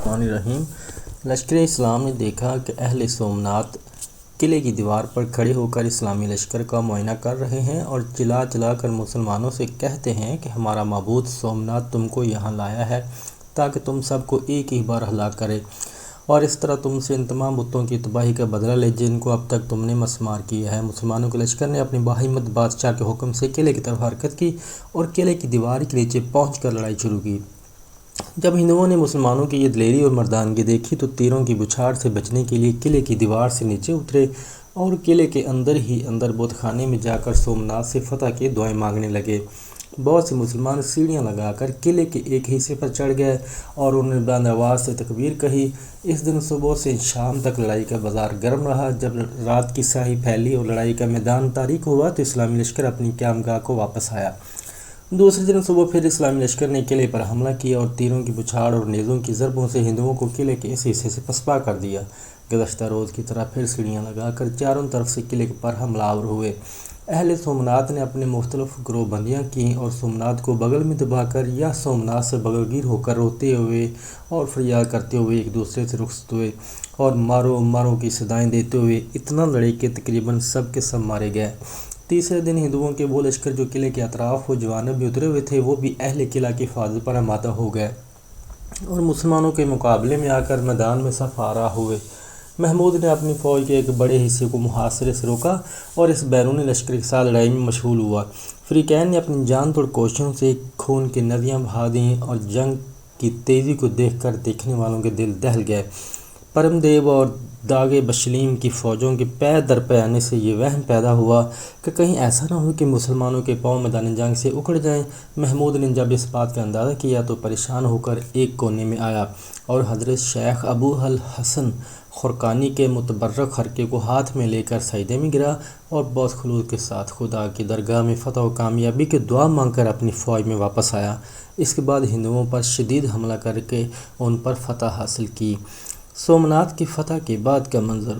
الرحمن الرحیم۔ لشکر اسلام نے دیکھا کہ اہل سومنات قلعے کی دیوار پر کھڑے ہو کر اسلامی لشکر کا معائنہ کر رہے ہیں اور چلا چلا کر مسلمانوں سے کہتے ہیں کہ ہمارا معبود سومنات تم کو یہاں لایا ہے تاکہ تم سب کو ایک ہی بار ہلاک کرے اور اس طرح تم سے ان تمام بتوں کی تباہی کا بدلہ لے جن کو اب تک تم نے مسمار کیا ہے۔ مسلمانوں کے لشکر نے اپنی باہمت بادشاہ کے حکم سے قلعے کی طرف حرکت کی اور قلعے کی دیوار کے نیچے پہنچ کر لڑائی شروع کی۔ جب ہندوؤں نے مسلمانوں کی یہ دلیری اور مردانگی دیکھی تو تیروں کی بچھاڑ سے بچنے کے لیے قلعے کی دیوار سے نیچے اترے اور قلعے کے اندر ہی اندر بت خانے میں جا کر سومنات سے فتح کی دعائیں مانگنے لگے۔ بہت سے مسلمان سیڑھیاں لگا کر قلعے کے ایک حصے پر چڑھ گئے اور انہوں نے بلند آواز سے تکبیر کہی۔ اس دن صبح سے شام تک لڑائی کا بازار گرم رہا۔ جب رات کی سیاہی پھیلی اور لڑائی کا میدان تاریک ہوا تو اسلامی لشکر اپنی قیامگاہ کو واپس آیا۔ دوسرے دن صبح پھر اسلامی لشکر نے قلعے پر حملہ کیا اور تیروں کی بچھاڑ اور نیزوں کی ضربوں سے ہندوؤں کو قلعے کے اس حصے سے پسپا کر دیا۔ گزشتہ روز کی طرح پھر سیڑھیاں لگا کر چاروں طرف سے قلعے پر حملہ آور ہوئے۔ اہل سومنات نے اپنے مختلف گروہ بندیاں کیں اور سومنات کو بغل میں دبا کر یا سومنات سے بغلگیر ہو کر روتے ہوئے اور فریاد کرتے ہوئے ایک دوسرے سے رخصت ہوئے اور مارو مارو کی صدائیں دیتے ہوئے اتنا لڑے کہ تقریباً سب کے سب مارے گئے۔ تیسرے دن ہندوؤں کے وہ لشکر جو قلعے کے اطراف و جوانب میں اترے ہوئے تھے وہ بھی اہل قلعہ کی حفاظت پر آمادہ ہو گئے اور مسلمانوں کے مقابلے میں آ کر میدان میں صف آرا ہوئے۔ محمود نے اپنی فوج کے ایک بڑے حصے کو محاصرے سے روکا اور اس بیرونی لشکر کے ساتھ لڑائی میں مشغول ہوا۔ فریقین نے اپنی جان توڑ کوششوں سے خون کی ندیاں بہا دیں اور جنگ کی تیزی کو دیکھ کر دیکھنے والوں کے دل دہل گئے۔ پرم دیو اور داغے بشلیم کی فوجوں کے پے در پے آنے سے یہ وہم پیدا ہوا کہ کہیں ایسا نہ ہو کہ مسلمانوں کے پاؤں میدان جنگ سے اکھڑ جائیں۔ محمود نے جب اس بات کا اندازہ کیا تو پریشان ہو کر ایک کونے میں آیا اور حضرت شیخ ابو الحسن خرقانی کے متبرک خرقے کو ہاتھ میں لے کر سجدے میں گرا اور بہت خلوص کے ساتھ خدا کی درگاہ میں فتح و کامیابی کی دعا مانگ کر اپنی فوج میں واپس آیا۔ اس کے بعد ہندوؤں پر شدید حملہ کر کے ان پر فتح حاصل کی۔ سومنات کی فتح کے بعد کا منظر۔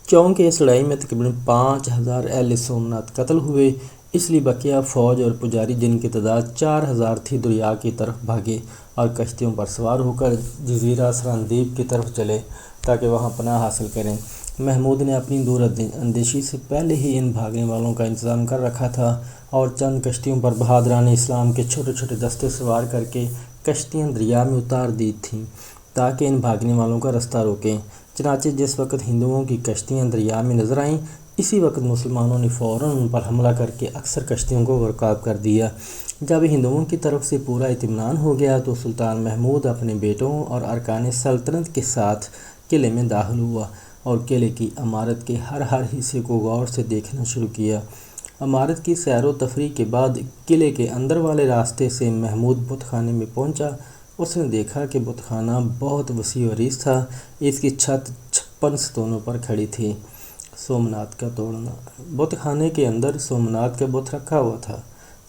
چونکہ اس لڑائی میں تقریباً 5000 اہل سومنات قتل ہوئے اس لیے بقیہ فوج اور پجاری جن کی تعداد 4000 تھی دریا کی طرف بھاگے اور کشتیوں پر سوار ہو کر جزیرہ سرندیپ کی طرف چلے تاکہ وہاں پناہ حاصل کریں۔ محمود نے اپنی دور اندیشی سے پہلے ہی ان بھاگنے والوں کا انتظام کر رکھا تھا اور چند کشتیوں پر بہادران اسلام کے چھوٹے چھوٹے دستے سوار کر کے کشتیاں دریا میں اتار دی تھیں تاکہ ان بھاگنے والوں کا رستہ روکیں۔ چنانچہ جس وقت ہندوؤں کی کشتیاں دریا میں نظر آئیں اسی وقت مسلمانوں نے فوراً ان پر حملہ کر کے اکثر کشتیوں کو غرقاب کر دیا۔ جب ہندوؤں کی طرف سے پورا اطمینان ہو گیا تو سلطان محمود اپنے بیٹوں اور ارکان سلطنت کے ساتھ قلعے میں داخل ہوا اور قلعے کی عمارت کے ہر حصے کو غور سے دیکھنا شروع کیا۔ عمارت کی سیر و تفریح کے بعد قلعے کے اندر والے راستے سے محمود بت خانے میں پہنچا۔ اس نے دیکھا کہ بت خانہ بہت وسیع و عریض تھا۔ اس کی چھت 56 ستونوں پر کھڑی تھی۔ سومنات کا توڑنا۔ بت خانے کے اندر سومنات کا بت رکھا ہوا تھا۔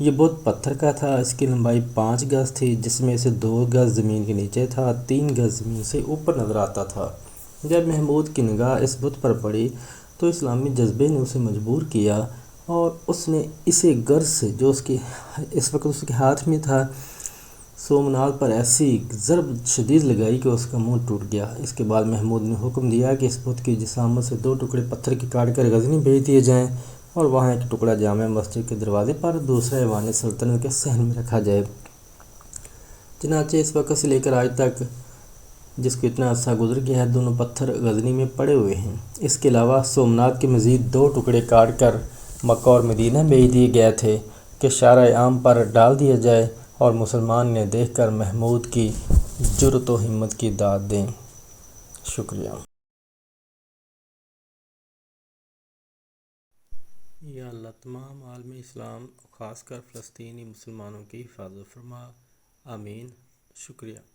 یہ بت پتھر کا تھا۔ اس کی لمبائی 5 گز تھی جس میں سے 2 گز زمین کے نیچے تھا، 3 گز زمین سے اوپر نظر آتا تھا۔ جب محمود کی نگاہ اس بت پر پڑی تو اسلامی جذبے نے اسے مجبور کیا اور اس نے اسے غرض سے جو اس وقت اس کے ہاتھ میں تھا سومنات پر ایسی ضرب شدید لگائی کہ اس کا منہ ٹوٹ گیا۔ اس کے بعد محمود نے حکم دیا کہ اس بت کی جسامت سے 2 ٹکڑے پتھر کے کاٹ کر غزنی بھیج دیے جائیں اور وہاں ایک ٹکڑا جامع مسجد کے دروازے پر دوسرا ایوان سلطنت کے صحن میں رکھا جائے۔ چنانچہ اس وقت سے لے کر آج تک جس کو اتنا عرصہ گزر گیا ہے دونوں پتھر غزنی میں پڑے ہوئے ہیں۔ اس کے علاوہ سومنات کے مزید 2 ٹکڑے کاٹ کر مکہ اور مدینہ بھیج دیے گئے تھے کہ شارع عام پر ڈال دیا جائے اور مسلمان نے دیکھ کر محمود کی جرأت و ہمت کی داد دیں۔ شکریہ۔ یا اللہ تمام عالم اسلام خاص کر فلسطینی مسلمانوں کی حفاظت فرما، آمین۔ شکریہ۔